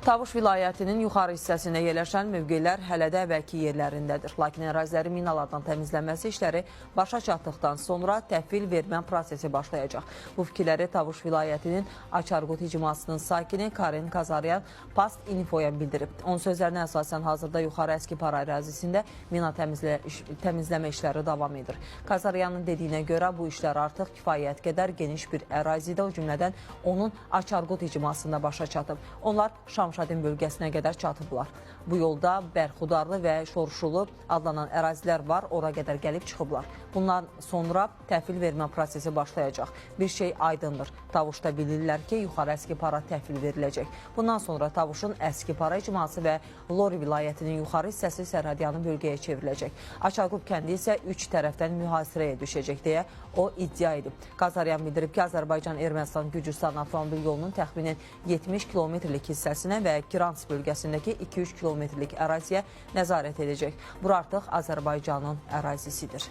Tavuş vilayətinin yuxarı hissəsində yerləşən mövqelər hələ də əvvəlki yerlərindədir. Lakin ərazilərin minalardan təmizlənməsi işləri başa çatdıqdan sonra təhvil vermə prosesi başlayacaq. Bu fikirləri Tavuş vilayətinin Açarqut icmasının sakini Karin Kazaryan Past Infoya bildirib. Onun sözlərinə əsasən hazırda yuxarı Əskipara ərazisində mina təmizləmə işləri davam edir. Kazaryanın dediyinə görə bu işlər artıq kifayət qədər geniş bir ərazidə, o cümlədən onun Açarqut icmasında başa çatıb. Onlar Şamşadin bölgəsinə qədər çatıblar. Bu yolda Bərxudarlı və Şorşulu adlanan ərazilər var, ora qədər gəlib çıxıblar. Bundan sonra təhvil vermə prosesi başlayacaq. Bir şey aydındır. Tavuşda bilirlər ki, yuxarı Əskipara təhvil veriləcək. Bundan sonra Tavuşun Əskipara icması və Lori vilayətinin yuxarı hissəsi sərhədyanı bölgəyə çevriləcək. Açarqut kəndi isə 3 tərəfdən mühasirəyə düşəcək deyə o iddia edib. Kazaryan bildirib ki, Azərbaycan-Ermənistan-Gürcüstan avtomobil yolunun təxminən 70 kilometrlik hissəsinə və Kirans bölgəsindəki 2-3 kilometrlik əraziyə nəzarət edəcək. Bura artıq Azərbaycanın ərazisidir.